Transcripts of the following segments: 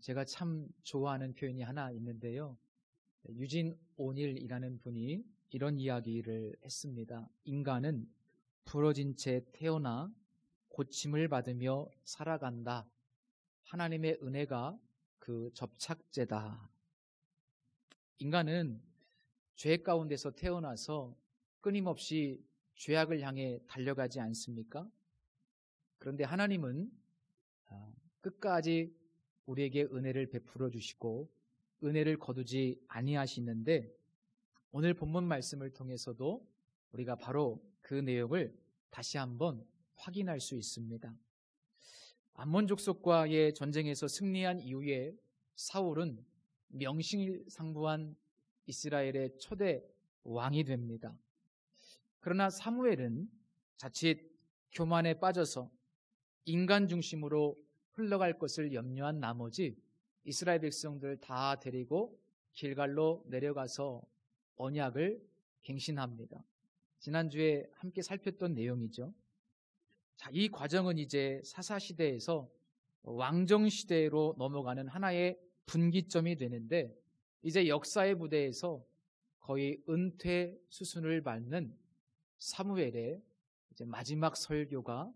제가 참 좋아하는 표현이 하나 있는데요. 유진 오닐이라는 분이 이런 이야기를 했습니다. 인간은 부러진 채 태어나 고침을 받으며 살아간다. 하나님의 은혜가 그 접착제다. 인간은 죄 가운데서 태어나서 끊임없이 죄악을 향해 달려가지 않습니까? 그런데 하나님은 끝까지 우리에게 은혜를 베풀어 주시고 은혜를 거두지 아니하시는데, 오늘 본문 말씀을 통해서도 우리가 바로 그 내용을 다시 한번 확인할 수 있습니다. 암몬 족속과의 전쟁에서 승리한 이후에 사울은 명실상부한 이스라엘의 초대 왕이 됩니다. 그러나 사무엘은 자칫 교만에 빠져서 인간 중심으로 흘러갈 것을 염려한 나머지 이스라엘 백성들 다 데리고 길갈로 내려가서 언약을 갱신합니다. 지난주에 함께 살폈던 내용이죠. 자, 이 과정은 이제 사사시대에서 왕정시대로 넘어가는 하나의 분기점이 되는데, 이제 역사의 무대에서 거의 은퇴 수순을 밟는 사무엘의 이제 마지막 설교가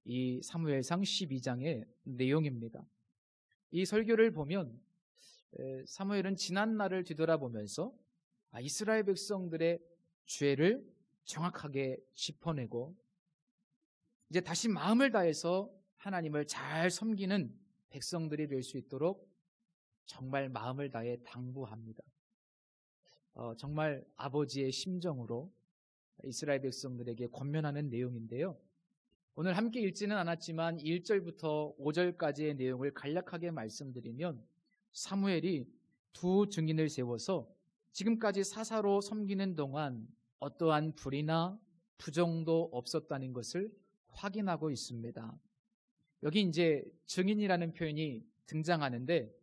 이 사무엘상 12장의 내용입니다. 이 설교를 보면 사무엘은 지난 날을 뒤돌아보면서 이스라엘 백성들의 죄를 정확하게 짚어내고 이제 다시 마음을 다해서 하나님을 잘 섬기는 백성들이 될 수 있도록 정말 마음을 다해 당부합니다. 정말 아버지의 심정으로 이스라엘 백성들에게 권면하는 내용인데요. 오늘 함께 읽지는 않았지만 1절부터 5절까지의 내용을 간략하게 말씀드리면, 사무엘이 두 증인을 세워서 지금까지 사사로 섬기는 동안 어떠한 불의나 부정도 없었다는 것을 확인하고 있습니다. 여기 이제 증인이라는 표현이 등장하는데,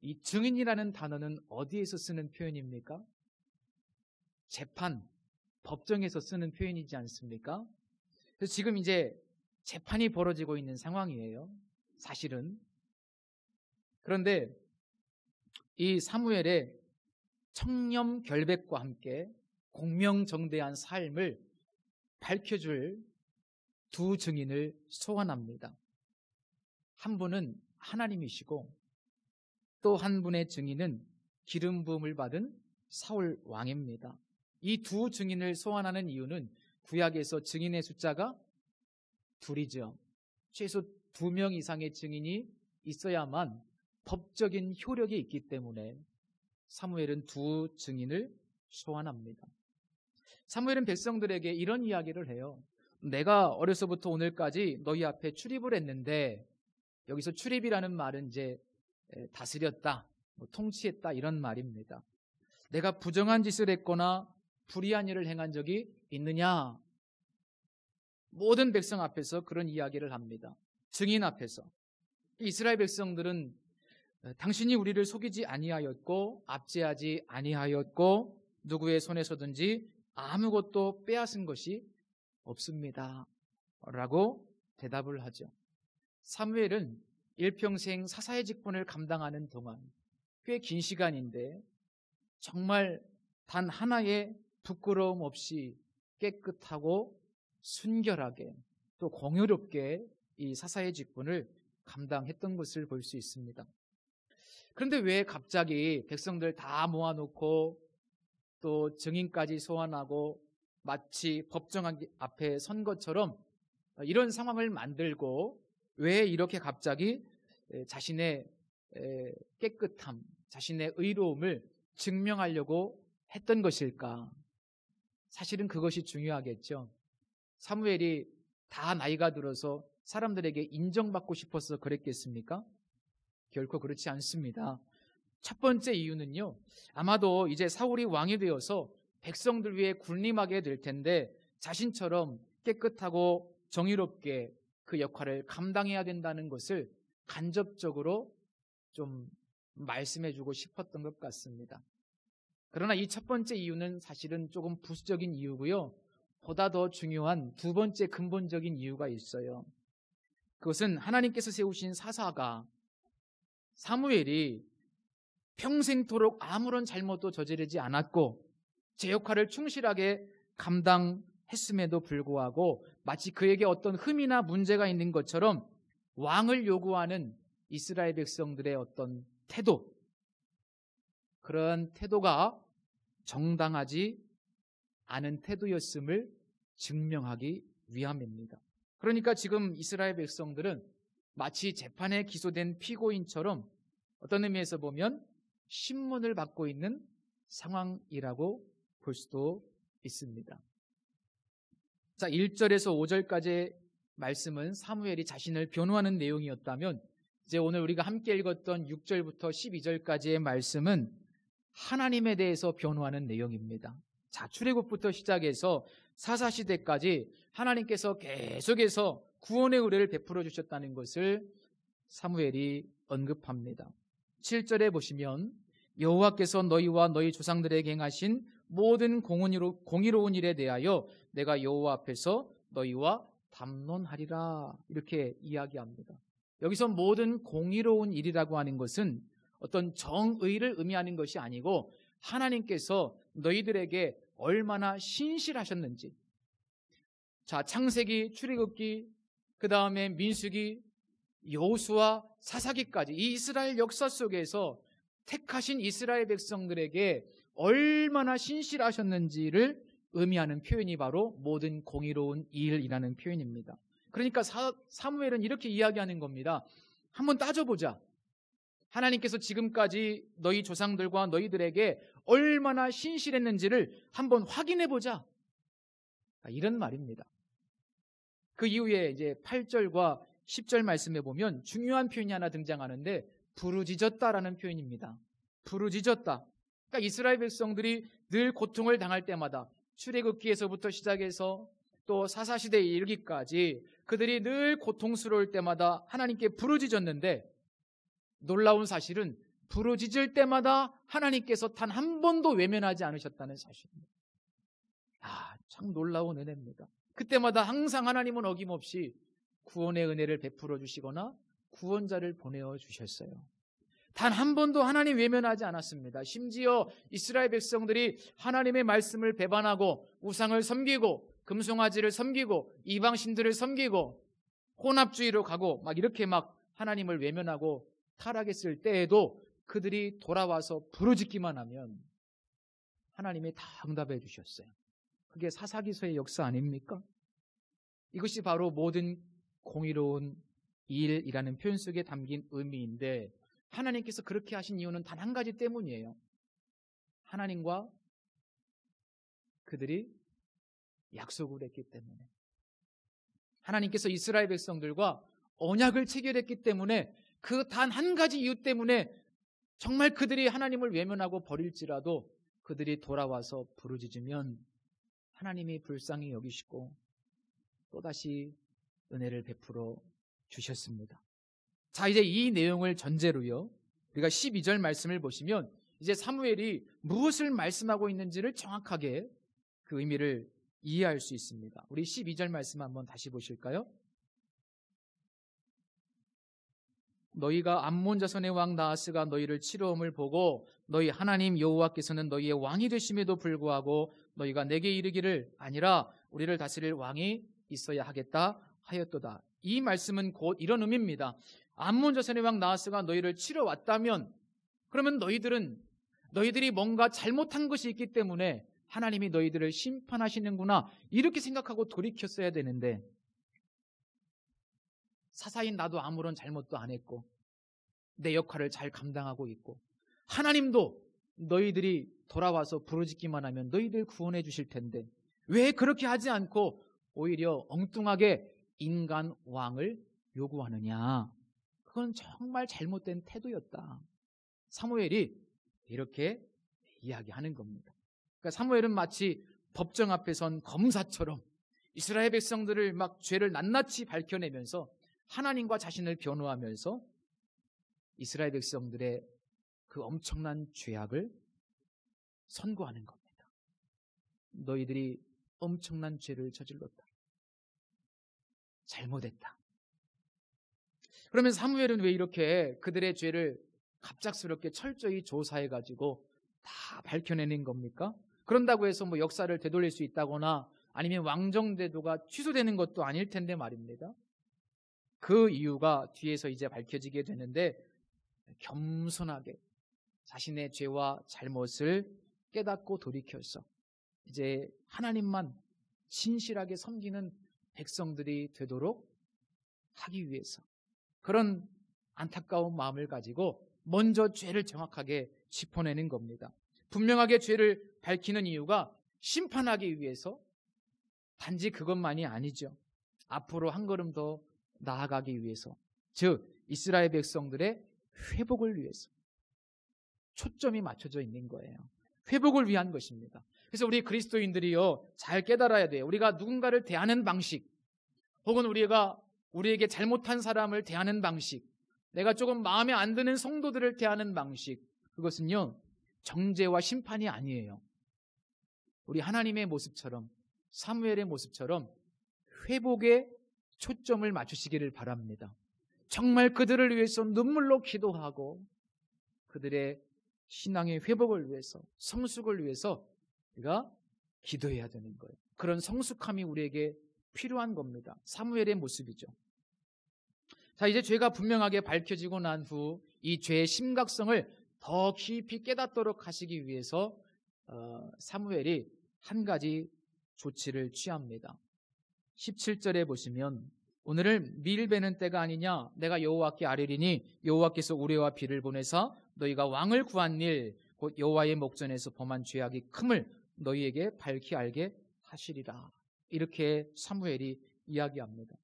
이 증인이라는 단어는 어디에서 쓰는 표현입니까? 재판, 법정에서 쓰는 표현이지 않습니까? 그래서 지금 이제 재판이 벌어지고 있는 상황이에요, 사실은. 그런데 이 사무엘의 청렴 결백과 함께 공명정대한 삶을 밝혀줄 두 증인을 소환합니다. 한 분은 하나님이시고 또 한 분의 증인은 기름 부음을 받은 사울 왕입니다. 이 두 증인을 소환하는 이유는 구약에서 증인의 숫자가 둘이죠. 최소 2명 이상의 증인이 있어야만 법적인 효력이 있기 때문에 사무엘은 두 증인을 소환합니다. 사무엘은 백성들에게 이런 이야기를 해요. 내가 어려서부터 오늘까지 너희 앞에 출입을 했는데, 여기서 출입이라는 말은 이제 다스렸다, 통치했다 이런 말입니다. 내가 부정한 짓을 했거나 불의한 일을 행한 적이 있느냐? 모든 백성 앞에서 그런 이야기를 합니다. 증인 앞에서. 이스라엘 백성들은 당신이 우리를 속이지 아니하였고 압제하지 아니하였고 누구의 손에서든지 아무것도 빼앗은 것이 없습니다 라고 대답을 하죠. 사무엘은 일평생 사사의 직분을 감당하는 동안 꽤 긴 시간인데 정말 단 하나의 부끄러움 없이 깨끗하고 순결하게 또 공유롭게 이 사사의 직분을 감당했던 것을 볼 수 있습니다. 그런데 왜 갑자기 백성들 다 모아놓고 또 증인까지 소환하고 마치 법정 앞에 선 것처럼 이런 상황을 만들고 왜 이렇게 갑자기 자신의 깨끗함, 자신의 의로움을 증명하려고 했던 것일까? 사실은 그것이 중요하겠죠. 사무엘이 다 나이가 들어서 사람들에게 인정받고 싶어서 그랬겠습니까? 결코 그렇지 않습니다. 첫 번째 이유는요, 아마도 이제 사울이 왕이 되어서 백성들 위해 군림하게 될 텐데 자신처럼 깨끗하고 정의롭게 그 역할을 감당해야 된다는 것을 간접적으로 좀 말씀해주고 싶었던 것 같습니다. 그러나 이 첫 번째 이유는 사실은 조금 부수적인 이유고요. 보다 더 중요한 두 번째 근본적인 이유가 있어요. 그것은 하나님께서 세우신 사사가 사무엘이 평생토록 아무런 잘못도 저지르지 않았고 제 역할을 충실하게 감당했음에도 불구하고 마치 그에게 어떤 흠이나 문제가 있는 것처럼 왕을 요구하는 이스라엘 백성들의 어떤 태도, 그런 태도가 정당하지 않은 태도였음을 증명하기 위함입니다. 그러니까 지금 이스라엘 백성들은 마치 재판에 기소된 피고인처럼 어떤 의미에서 보면 신문을 받고 있는 상황이라고 볼 수도 있습니다. 자, 1절에서 5절까지의 말씀은 사무엘이 자신을 변호하는 내용이었다면 이제 오늘 우리가 함께 읽었던 6절부터 12절까지의 말씀은 하나님에 대해서 변호하는 내용입니다. 자, 출애굽부터 시작해서 사사시대까지 하나님께서 계속해서 구원의 의뢰를 베풀어 주셨다는 것을 사무엘이 언급합니다. 7절에 보시면 여호와께서 너희와 너희 조상들에게 행하신 모든 공의로운 일에 대하여 내가 여호와 앞에서 너희와 담론하리라, 이렇게 이야기합니다. 여기서 모든 공의로운 일이라고 하는 것은 어떤 정의를 의미하는 것이 아니고 하나님께서 너희들에게 얼마나 신실하셨는지. 자, 창세기, 출애굽기, 그 다음에 민수기, 여호수아, 사사기까지 이 이스라엘 역사 속에서 택하신 이스라엘 백성들에게 얼마나 신실하셨는지를 의미하는 표현이 바로 모든 공의로운 일이라는 표현입니다. 그러니까 사무엘은 이렇게 이야기하는 겁니다. 한번 따져보자. 하나님께서 지금까지 너희 조상들과 너희들에게 얼마나 신실했는지를 한번 확인해보자, 이런 말입니다. 그 이후에 이제 8절과 10절 말씀에 보면 중요한 표현이 하나 등장하는데 부르짖었다라는 표현입니다. 부르짖었다. 그러니까 이스라엘 백성들이 늘 고통을 당할 때마다 출애굽기에서부터 시작해서 또 사사시대에 이르기까지 그들이 늘 고통스러울 때마다 하나님께 부르짖었는데 놀라운 사실은 부르짖을 때마다 하나님께서 단 한 번도 외면하지 않으셨다는 사실입니다. 참 놀라운 은혜입니다. 그때마다 항상 하나님은 어김없이 구원의 은혜를 베풀어 주시거나 구원자를 보내어 주셨어요. 단 한 번도 하나님 외면하지 않았습니다. 심지어 이스라엘 백성들이 하나님의 말씀을 배반하고 우상을 섬기고 금송아지를 섬기고 이방신들을 섬기고 혼합주의로 가고 이렇게 하나님을 외면하고 타락했을 때에도 그들이 돌아와서 부르짖기만 하면 하나님이 다 응답해 주셨어요. 그게 사사기서의 역사 아닙니까? 이것이 바로 모든 공의로운 일이라는 표현 속에 담긴 의미인데 하나님께서 그렇게 하신 이유는 단 한 가지 때문이에요. 하나님과 그들이 약속을 했기 때문에. 하나님께서 이스라엘 백성들과 언약을 체결했기 때문에 그 단 한 가지 이유 때문에 정말 그들이 하나님을 외면하고 버릴지라도 그들이 돌아와서 부르짖으면 하나님이 불쌍히 여기시고 또다시 은혜를 베풀어 주셨습니다. 자, 이제 이 내용을 전제로요, 우리가 12절 말씀을 보시면 이제 사무엘이 무엇을 말씀하고 있는지를 정확하게 그 의미를 이해할 수 있습니다. 우리 12절 말씀 한번 다시 보실까요? 너희가 암몬 자손의 왕 나하스가 너희를 치러옴을 보고 너희 하나님 여호와께서는 너희의 왕이 되심에도 불구하고 너희가 내게 이르기를 아니라 우리를 다스릴 왕이 있어야 하겠다 하였도다. 이 말씀은 곧 이런 의미입니다. 암몬 자손의 왕 나하스가 너희를 치러 왔다면 그러면 너희들이 뭔가 잘못한 것이 있기 때문에 하나님이 너희들을 심판하시는구나 이렇게 생각하고 돌이켰어야 되는데 사사인 나도 아무런 잘못도 안 했고 내 역할을 잘 감당하고 있고 하나님도 너희들이 돌아와서 부르짖기만 하면 너희들 구원해 주실 텐데 왜 그렇게 하지 않고 오히려 엉뚱하게 인간 왕을 요구하느냐. 그건 정말 잘못된 태도였다. 사무엘이 이렇게 이야기하는 겁니다. 그러니까 사무엘은 마치 법정 앞에 선 검사처럼 이스라엘 백성들을 죄를 낱낱이 밝혀내면서 하나님과 자신을 변호하면서 이스라엘 백성들의 그 엄청난 죄악을 선고하는 겁니다. 너희들이 엄청난 죄를 저질렀다. 잘못했다. 그러면 사무엘은 왜 이렇게 그들의 죄를 갑작스럽게 철저히 조사해가지고 다 밝혀내는 겁니까? 그런다고 해서 뭐 역사를 되돌릴 수 있다거나 아니면 왕정제도가 취소되는 것도 아닐 텐데 말입니다. 그 이유가 뒤에서 이제 밝혀지게 되는데, 겸손하게 자신의 죄와 잘못을 깨닫고 돌이켜서 이제 하나님만 신실하게 섬기는 백성들이 되도록 하기 위해서 그런 안타까운 마음을 가지고 먼저 죄를 정확하게 짚어내는 겁니다. 분명하게 죄를 밝히는 이유가 심판하기 위해서 단지 그것만이 아니죠. 앞으로 한 걸음 더 나아가기 위해서, 즉 이스라엘 백성들의 회복을 위해서 초점이 맞춰져 있는 거예요. 회복을 위한 것입니다. 그래서 우리 그리스도인들이요, 잘 깨달아야 돼요. 우리가 누군가를 대하는 방식, 혹은 우리에게 잘못한 사람을 대하는 방식, 내가 조금 마음에 안 드는 성도들을 대하는 방식, 그것은요 정죄와 심판이 아니에요. 우리 하나님의 모습처럼, 사무엘의 모습처럼 회복에 초점을 맞추시기를 바랍니다. 정말 그들을 위해서 눈물로 기도하고 그들의 신앙의 회복을 위해서, 성숙을 위해서 우리가 기도해야 되는 거예요. 그런 성숙함이 우리에게 필요한 겁니다. 사무엘의 모습이죠. 자, 이제 죄가 분명하게 밝혀지고 난 후 이 죄의 심각성을 더 깊이 깨닫도록 하시기 위해서 사무엘이 한 가지 조치를 취합니다. 17절에 보시면, 오늘을 밀 베는 때가 아니냐, 내가 여호와께 아뢰리니 여호와께서 우레와 비를 보내사 너희가 왕을 구한 일 곧 여호와의 목전에서 범한 죄악이 큼을 너희에게 밝히 알게 하시리라. 이렇게 사무엘이 이야기합니다.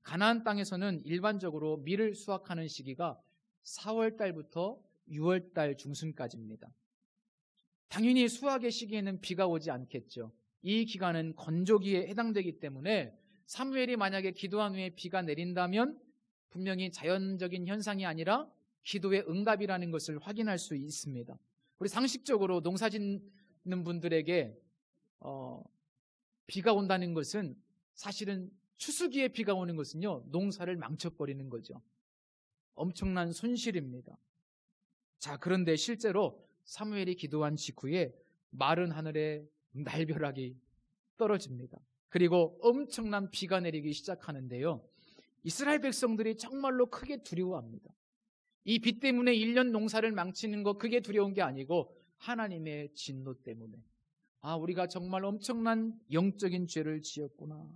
가나안 땅에서는 일반적으로 밀을 수확하는 시기가 4월 달부터 6월 달 중순까지입니다. 당연히 수확의 시기에는 비가 오지 않겠죠. 이 기간은 건조기에 해당되기 때문에 사무엘이 만약에 기도한 후에 비가 내린다면 분명히 자연적인 현상이 아니라 기도의 응답이라는 것을 확인할 수 있습니다. 우리 상식적으로 농사 짓는 분들에게 비가 온다는 것은, 사실은 추수기에 비가 오는 것은요 농사를 망쳐버리는 거죠. 엄청난 손실입니다. 자, 그런데 실제로 사무엘이 기도한 직후에 마른 하늘에 날벼락이 떨어집니다. 그리고 엄청난 비가 내리기 시작하는데요, 이스라엘 백성들이 정말로 크게 두려워합니다. 이 비 때문에 1년 농사를 망치는 거, 그게 두려운 게 아니고 하나님의 진노 때문에, 우리가 정말 엄청난 영적인 죄를 지었구나,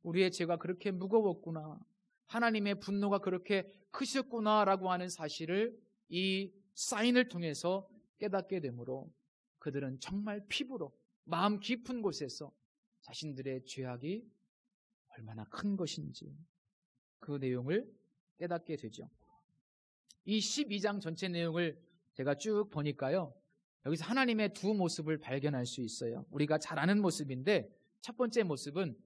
우리의 죄가 그렇게 무거웠구나, 하나님의 분노가 그렇게 크셨구나라고 하는 사실을 이 사인을 통해서 깨닫게 되므로 그들은 정말 피부로 마음 깊은 곳에서 자신들의 죄악이 얼마나 큰 것인지 그 내용을 깨닫게 되죠. 이 12장 전체 내용을 제가 쭉 보니까요, 여기서 하나님의 두 모습을 발견할 수 있어요. 우리가 잘 아는 모습인데, 첫 번째 모습은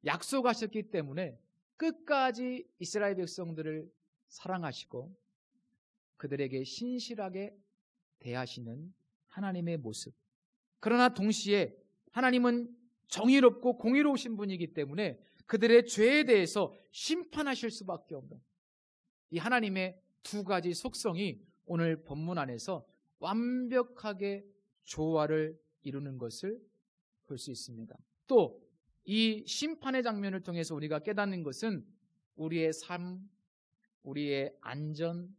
약속하셨기 때문에 끝까지 이스라엘 백성들을 사랑하시고 그들에게 신실하게 대하시는 하나님의 모습. 그러나 동시에 하나님은 정의롭고 공의로우신 분이기 때문에 그들의 죄에 대해서 심판하실 수밖에 없는 이 하나님의 두 가지 속성이 오늘 본문 안에서 완벽하게 조화를 이루는 것을 볼 수 있습니다. 또 이 심판의 장면을 통해서 우리가 깨닫는 것은 우리의 삶, 우리의 안전,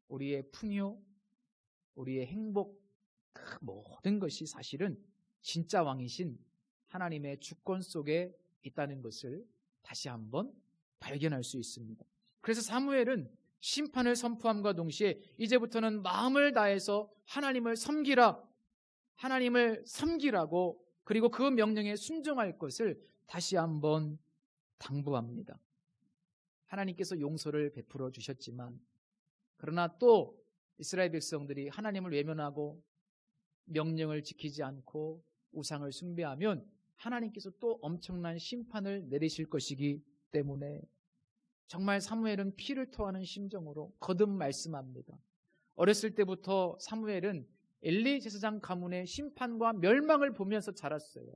우리의 풍요, 우리의 행복, 그 모든 것이 사실은 진짜 왕이신 하나님의 주권 속에 있다는 것을 다시 한번 발견할 수 있습니다. 그래서 사무엘은 심판을 선포함과 동시에 이제부터는 마음을 다해서 하나님을 섬기라고, 그리고 그 명령에 순종할 것을 다시 한번 당부합니다. 하나님께서 용서를 베풀어 주셨지만, 그러나 또 이스라엘 백성들이 하나님을 외면하고 명령을 지키지 않고 우상을 숭배하면 하나님께서 또 엄청난 심판을 내리실 것이기 때문에 정말 사무엘은 피를 토하는 심정으로 거듭 말씀합니다. 어렸을 때부터 사무엘은 엘리 제사장 가문의 심판과 멸망을 보면서 자랐어요.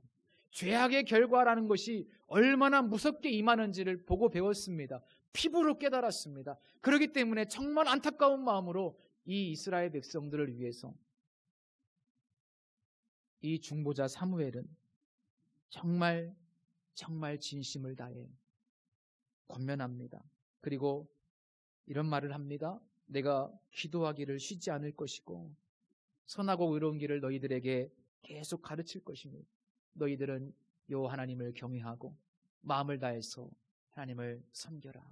죄악의 결과라는 것이 얼마나 무섭게 임하는지를 보고 배웠습니다. 피부로 깨달았습니다. 그렇기 때문에 정말 안타까운 마음으로 이 이스라엘 백성들을 위해서 이 중보자 사무엘은 정말 진심을 다해 권면합니다. 그리고 이런 말을 합니다. 내가 기도하기를 쉬지 않을 것이고 선하고 의로운 길을 너희들에게 계속 가르칠 것이니 너희들은 요 하나님을 경외하고 마음을 다해서 하나님을 섬겨라.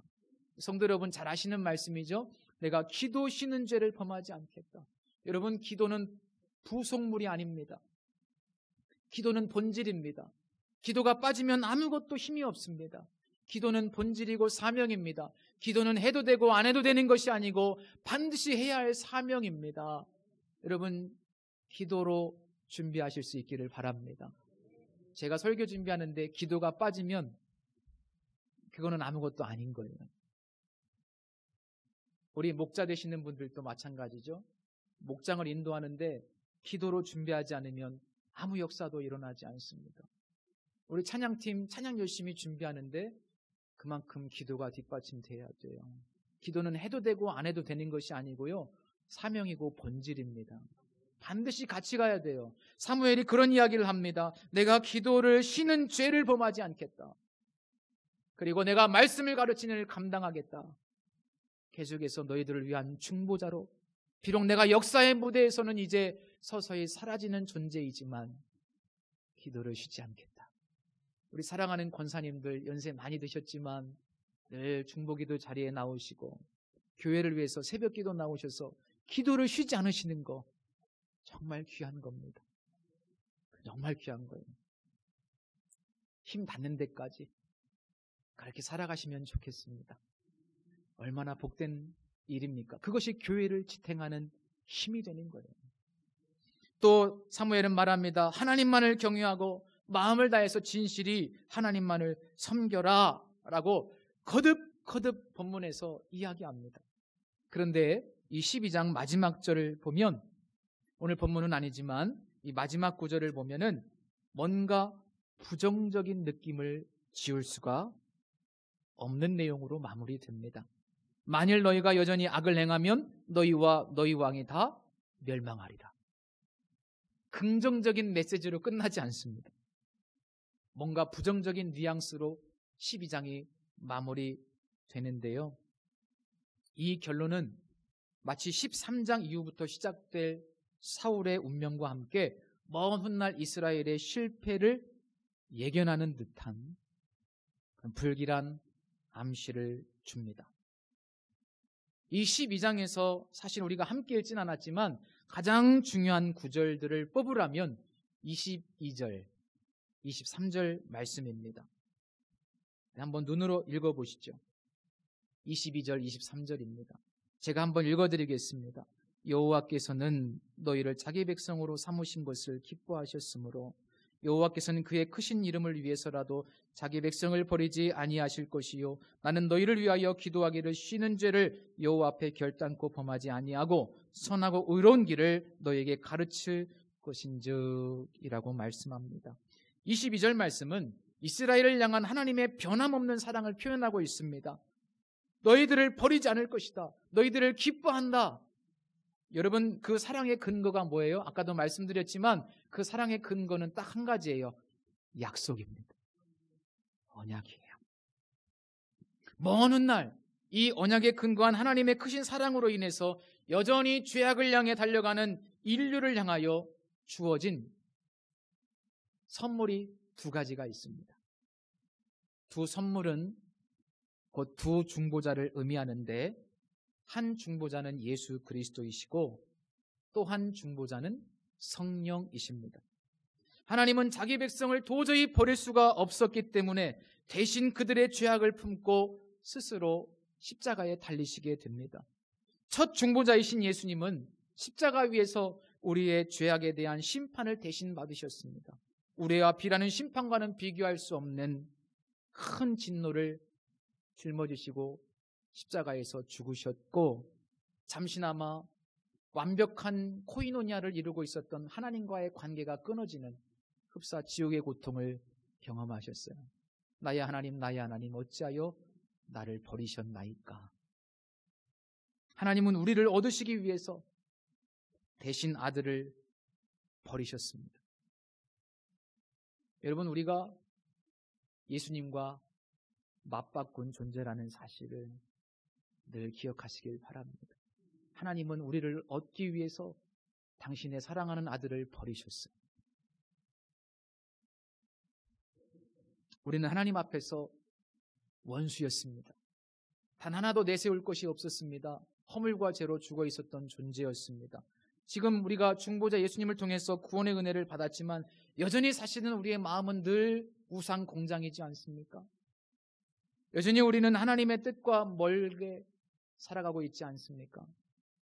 성도 여러분, 잘 아시는 말씀이죠. 내가 기도 쉬는 죄를 범하지 않겠다. 여러분, 기도는 부속물이 아닙니다. 기도는 본질입니다. 기도가 빠지면 아무것도 힘이 없습니다. 기도는 본질이고 사명입니다. 기도는 해도 되고 안 해도 되는 것이 아니고 반드시 해야 할 사명입니다. 여러분, 기도로 준비하실 수 있기를 바랍니다. 제가 설교 준비하는데 기도가 빠지면 그거는 아무것도 아닌 거예요. 우리 목자 되시는 분들도 마찬가지죠. 목장을 인도하는데 기도로 준비하지 않으면 아무 역사도 일어나지 않습니다. 우리 찬양팀 찬양 열심히 준비하는데 그만큼 기도가 뒷받침돼야 돼요. 기도는 해도 되고 안 해도 되는 것이 아니고요, 사명이고 본질입니다. 반드시 같이 가야 돼요. 사무엘이 그런 이야기를 합니다. 내가 기도를 쉬는 죄를 범하지 않겠다. 그리고 내가 말씀을 가르치는 일을 감당하겠다. 계속해서 너희들을 위한 중보자로, 비록 내가 역사의 무대에서는 이제 서서히 사라지는 존재이지만 기도를 쉬지 않겠다. 우리 사랑하는 권사님들 연세 많이 드셨지만 늘 중보기도 자리에 나오시고 교회를 위해서 새벽기도 나오셔서 기도를 쉬지 않으시는 거 정말 귀한 겁니다. 정말 귀한 거예요. 힘 닿는 데까지 그렇게 살아가시면 좋겠습니다. 얼마나 복된 일입니까? 그것이 교회를 지탱하는 힘이 되는 거예요. 또 사무엘은 말합니다. 하나님만을 경외하고 마음을 다해서 진실히 하나님만을 섬겨라 라고 거듭 본문에서 이야기합니다. 그런데 이 12장 마지막 절을 보면, 오늘 본문은 아니지만 이 마지막 구절을 보면은 뭔가 부정적인 느낌을 지울 수가 없는 내용으로 마무리됩니다. 만일 너희가 여전히 악을 행하면 너희와 너희 왕이 다 멸망하리라. 긍정적인 메시지로 끝나지 않습니다. 뭔가 부정적인 뉘앙스로 12장이 마무리되는데요. 이 결론은 마치 13장 이후부터 시작될 사울의 운명과 함께 먼 훗날 이스라엘의 실패를 예견하는 듯한 불길한 암시를 줍니다. 이 12장에서 사실 우리가 함께 읽진 않았지만 가장 중요한 구절들을 뽑으라면 22절, 23절 말씀입니다. 한번 눈으로 읽어보시죠. 22절, 23절입니다. 제가 한번 읽어드리겠습니다. 여호와께서는 너희를 자기 백성으로 삼으신 것을 기뻐하셨으므로 여호와께서는 그의 크신 이름을 위해서라도 자기 백성을 버리지 아니하실 것이요 나는 너희를 위하여 기도하기를 쉬는 죄를 여호와 앞에 결단코 범하지 아니하고 선하고 의로운 길을 너희에게 가르칠 것인즉이라고 말씀합니다. 22절 말씀은 이스라엘을 향한 하나님의 변함없는 사랑을 표현하고 있습니다. 너희들을 버리지 않을 것이다. 너희들을 기뻐한다. 여러분, 그 사랑의 근거가 뭐예요? 아까도 말씀드렸지만 그 사랑의 근거는 딱 한 가지예요. 약속입니다. 언약이에요. 먼 훗날 이 언약에 근거한 하나님의 크신 사랑으로 인해서 여전히 죄악을 향해 달려가는 인류를 향하여 주어진 선물이 두 가지가 있습니다. 두 선물은 곧 두 중보자를 의미하는데, 한 중보자는 예수 그리스도이시고 또 한 중보자는 성령이십니다. 하나님은 자기 백성을 도저히 버릴 수가 없었기 때문에 대신 그들의 죄악을 품고 스스로 십자가에 달리시게 됩니다. 첫 중보자이신 예수님은 십자가 위에서 우리의 죄악에 대한 심판을 대신 받으셨습니다. 우레와 비라는 심판과는 비교할 수 없는 큰 진노를 짊어지시고 십자가에서 죽으셨고, 잠시나마 완벽한 코이노니아를 이루고 있었던 하나님과의 관계가 끊어지는 흡사 지옥의 고통을 경험하셨어요. 나의 하나님 어찌하여 나를 버리셨나이까? 하나님은 우리를 얻으시기 위해서 대신 아들을 버리셨습니다. 여러분, 우리가 예수님과 맞바꾼 존재라는 사실을 늘 기억하시길 바랍니다. 하나님은 우리를 얻기 위해서 당신의 사랑하는 아들을 버리셨어요. 우리는 하나님 앞에서 원수였습니다. 단 하나도 내세울 것이 없었습니다. 허물과 죄로 죽어 있었던 존재였습니다. 지금 우리가 중보자 예수님을 통해서 구원의 은혜를 받았지만 여전히 사실은 우리의 마음은 늘 우상 공장이지 않습니까? 여전히 우리는 하나님의 뜻과 멀게 살아가고 있지 않습니까?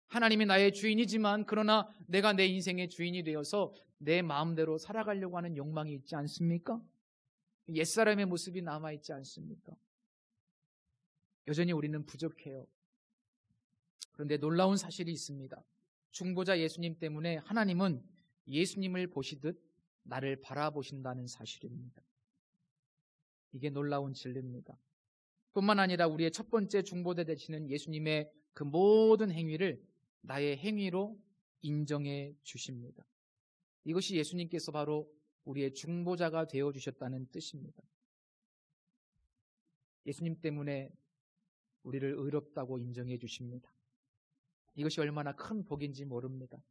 하나님이 나의 주인이지만 그러나 내가 내 인생의 주인이 되어서 내 마음대로 살아가려고 하는 욕망이 있지 않습니까? 옛사람의 모습이 남아있지 않습니까? 여전히 우리는 부족해요. 그런데 놀라운 사실이 있습니다. 중보자 예수님 때문에 하나님은 예수님을 보시듯 나를 바라보신다는 사실입니다. 이게 놀라운 진리입니다. 뿐만 아니라 우리의 첫 번째 중보자 되시는 예수님의 그 모든 행위를 나의 행위로 인정해 주십니다. 이것이 예수님께서 바로 우리의 중보자가 되어주셨다는 뜻입니다. 예수님 때문에 우리를 의롭다고 인정해 주십니다. 이것이 얼마나 큰 복인지 모릅니다.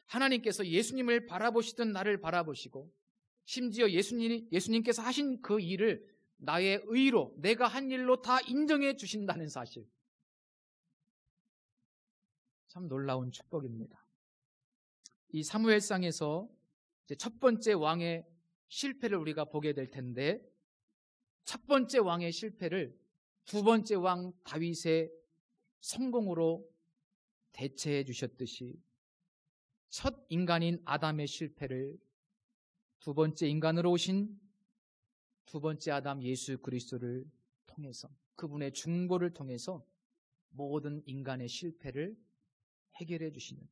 하나님께서 예수님을 바라보시던 나를 바라보시고 심지어 예수님께서 하신 그 일을 나의 의로, 내가 한 일로 다 인정해 주신다는 사실. 참 놀라운 축복입니다. 이 사무엘상에서 이제 첫 번째 왕의 실패를 우리가 보게 될 텐데, 첫 번째 왕의 실패를 두 번째 왕 다윗의 성공으로 대체해 주셨듯이 첫 인간인 아담의 실패를 두 번째 인간으로 오신 두 번째 아담 예수 그리스도를 통해서, 그분의 중보를 통해서 모든 인간의 실패를 해결해 주시는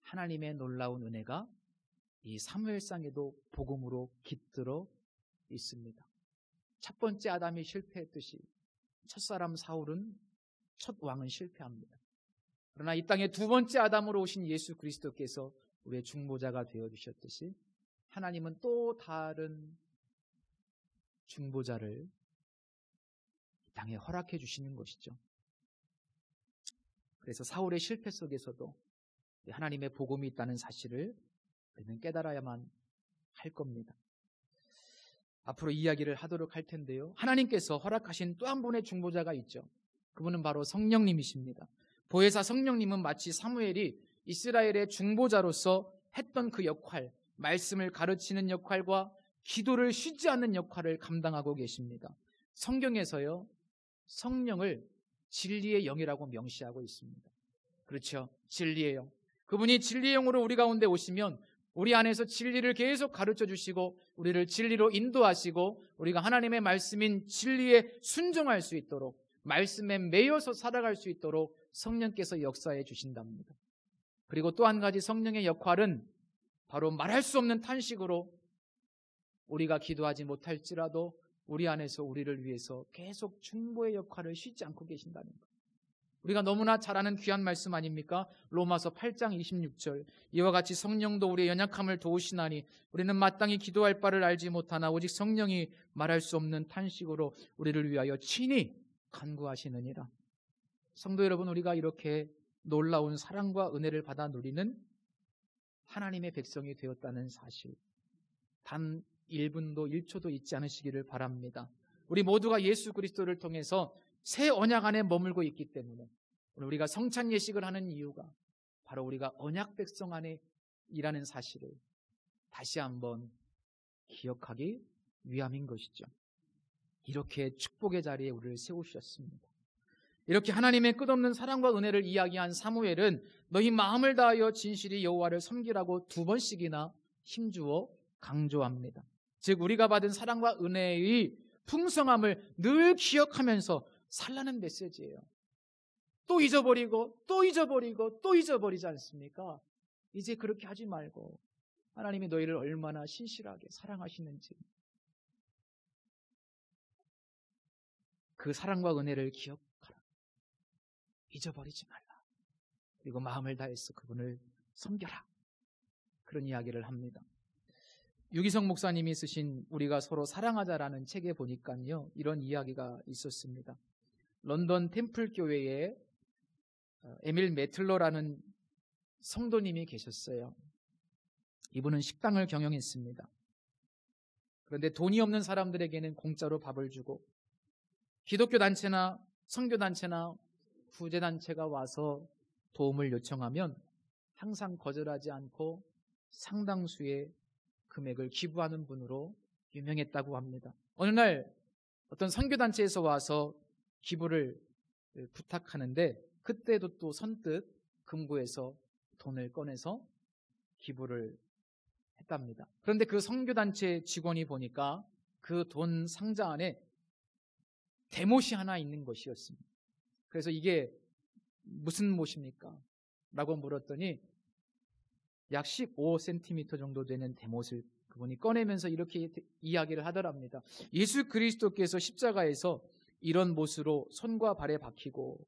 하나님의 놀라운 은혜가 이 사무엘상에도 복음으로 깃들어 있습니다. 첫 번째 아담이 실패했듯이 첫사람 사울은, 첫 왕은 실패합니다. 그러나 이 땅에 두 번째 아담으로 오신 예수 그리스도께서 우리의 중보자가 되어주셨듯이 하나님은 또 다른 중보자를 이 땅에 허락해 주시는 것이죠. 그래서 사울의 실패 속에서도 하나님의 복음이 있다는 사실을 우리는 깨달아야만 할 겁니다. 앞으로 이야기를 하도록 할 텐데요. 하나님께서 허락하신 또 한 분의 중보자가 있죠. 그분은 바로 성령님이십니다. 보혜사 성령님은 마치 사무엘이 이스라엘의 중보자로서 했던 그 역할, 말씀을 가르치는 역할과 기도를 쉬지 않는 역할을 감당하고 계십니다. 성경에서요, 성령을 진리의 영이라고 명시하고 있습니다. 그렇죠? 진리의 영. 그분이 진리의 영으로 우리 가운데 오시면 우리 안에서 진리를 계속 가르쳐 주시고 우리를 진리로 인도하시고 우리가 하나님의 말씀인 진리에 순종할 수 있도록, 말씀에 매여서 살아갈 수 있도록 성령께서 역사해 주신답니다. 그리고 또 한 가지 성령의 역할은 바로 말할 수 없는 탄식으로 우리가 기도하지 못할지라도 우리 안에서 우리를 위해서 계속 중보의 역할을 쉬지 않고 계신다는 것. 우리가 너무나 잘 아는 귀한 말씀 아닙니까? 로마서 8장 26절. 이와 같이 성령도 우리의 연약함을 도우시나니 우리는 마땅히 기도할 바를 알지 못하나 오직 성령이 말할 수 없는 탄식으로 우리를 위하여 친히 간구하시느니라. 성도 여러분, 우리가 이렇게 놀라운 사랑과 은혜를 받아 누리는 하나님의 백성이 되었다는 사실, 단 1분도 1초도 잊지 않으시기를 바랍니다. 우리 모두가 예수 그리스도를 통해서 새 언약 안에 머물고 있기 때문에 오늘 우리가 성찬 예식을 하는 이유가 바로 우리가 언약 백성 안에 일하는 사실을 다시 한번 기억하기 위함인 것이죠. 이렇게 축복의 자리에 우리를 세우셨습니다. 이렇게 하나님의 끝없는 사랑과 은혜를 이야기한 사무엘은 너희 마음을 다하여 진실이 여호와를 섬기라고 2번씩이나 힘주어 강조합니다. 즉 우리가 받은 사랑과 은혜의 풍성함을 늘 기억하면서 살라는 메시지예요. 또 잊어버리고 또 잊어버리고 또 잊어버리지 않습니까? 이제 그렇게 하지 말고 하나님이 너희를 얼마나 신실하게 사랑하시는지, 그 사랑과 은혜를 기억하라. 잊어버리지 말라. 그리고 마음을 다해서 그분을 섬겨라. 그런 이야기를 합니다. 유기성 목사님이 쓰신 우리가 서로 사랑하자라는 책에 보니까요, 이런 이야기가 있었습니다. 런던 템플 교회에 에밀 매틀러라는 성도님이 계셨어요. 이분은 식당을 경영했습니다. 그런데 돈이 없는 사람들에게는 공짜로 밥을 주고, 기독교 단체나 선교 단체나 구제 단체가 와서 도움을 요청하면 항상 거절하지 않고 상당수의 금액을 기부하는 분으로 유명했다고 합니다. 어느 날 어떤 선교 단체에서 와서 기부를 부탁하는데, 그때도 또 선뜻 금고에서 돈을 꺼내서 기부를 했답니다. 그런데 그 선교단체 직원이 보니까 그 돈 상자 안에 대못이 하나 있는 것이었습니다. 그래서 이게 무슨 못입니까? 라고 물었더니 약 15cm 정도 되는 대못을 그분이 꺼내면서 이렇게 이야기를 하더랍니다. 예수 그리스도께서 십자가에서 이런 못으로 손과 발에 박히고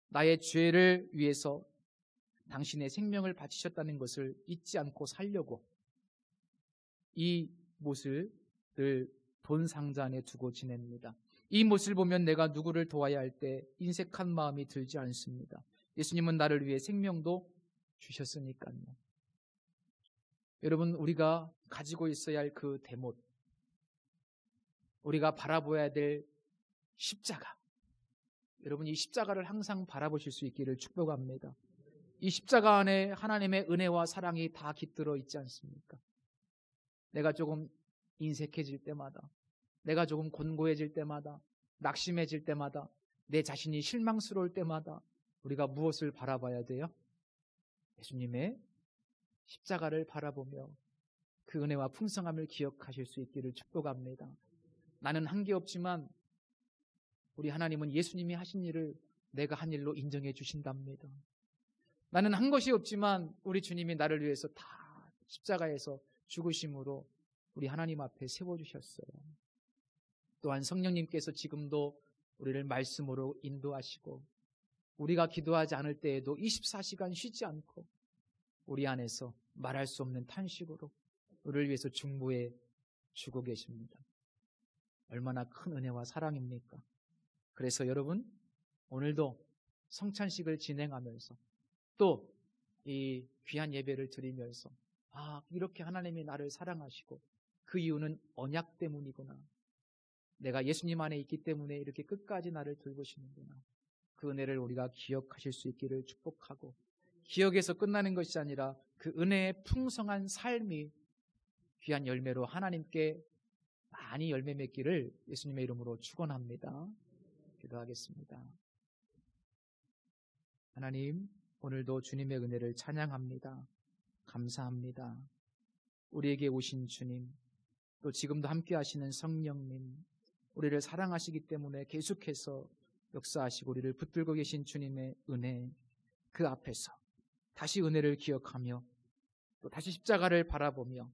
나의 죄를 위해서 당신의 생명을 바치셨다는 것을 잊지 않고 살려고 이 못을 늘 돈 상자 안에 두고 지냅니다. 이 못을 보면 내가 누구를 도와야 할 때 인색한 마음이 들지 않습니다. 예수님은 나를 위해 생명도 주셨으니까요. 여러분, 우리가 가지고 있어야 할 그 대못, 우리가 바라보아야 될 십자가, 여러분 이 십자가를 항상 바라보실 수 있기를 축복합니다. 이 십자가 안에 하나님의 은혜와 사랑이 다 깃들어 있지 않습니까? 내가 조금 인색해질 때마다, 내가 조금 곤고해질 때마다, 낙심해질 때마다, 내 자신이 실망스러울 때마다 우리가 무엇을 바라봐야 돼요? 예수님의 십자가를 바라보며 그 은혜와 풍성함을 기억하실 수 있기를 축복합니다. 나는 한 게 없지만 우리 하나님은 예수님이 하신 일을 내가 한 일로 인정해 주신답니다. 나는 한 것이 없지만 우리 주님이 나를 위해서 다 십자가에서 죽으심으로 우리 하나님 앞에 세워주셨어요. 또한 성령님께서 지금도 우리를 말씀으로 인도하시고 우리가 기도하지 않을 때에도 24시간 쉬지 않고 우리 안에서 말할 수 없는 탄식으로 우리를 위해서 중보해 주고 계십니다. 얼마나 큰 은혜와 사랑입니까? 그래서 여러분, 오늘도 성찬식을 진행하면서 또 이 귀한 예배를 드리면서 이렇게 하나님이 나를 사랑하시고 그 이유는 언약 때문이구나. 내가 예수님 안에 있기 때문에 이렇게 끝까지 나를 돌보시는구나. 그 은혜를 우리가 기억하실 수 있기를 축복하고, 기억에서 끝나는 것이 아니라 그 은혜의 풍성한 삶이 귀한 열매로 하나님께 많이 열매 맺기를 예수님의 이름으로 축원합니다. 기도하겠습니다. 하나님, 오늘도 주님의 은혜를 찬양합니다. 감사합니다. 우리에게 오신 주님, 또 지금도 함께 하시는 성령님, 우리를 사랑하시기 때문에 계속해서 역사하시고 우리를 붙들고 계신 주님의 은혜, 그 앞에서 다시 은혜를 기억하며 또 다시 십자가를 바라보며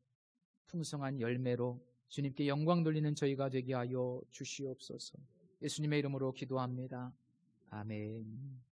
풍성한 열매로 주님께 영광 돌리는 저희가 되게 하여 주시옵소서. 예수님의 이름으로 기도합니다. 아멘.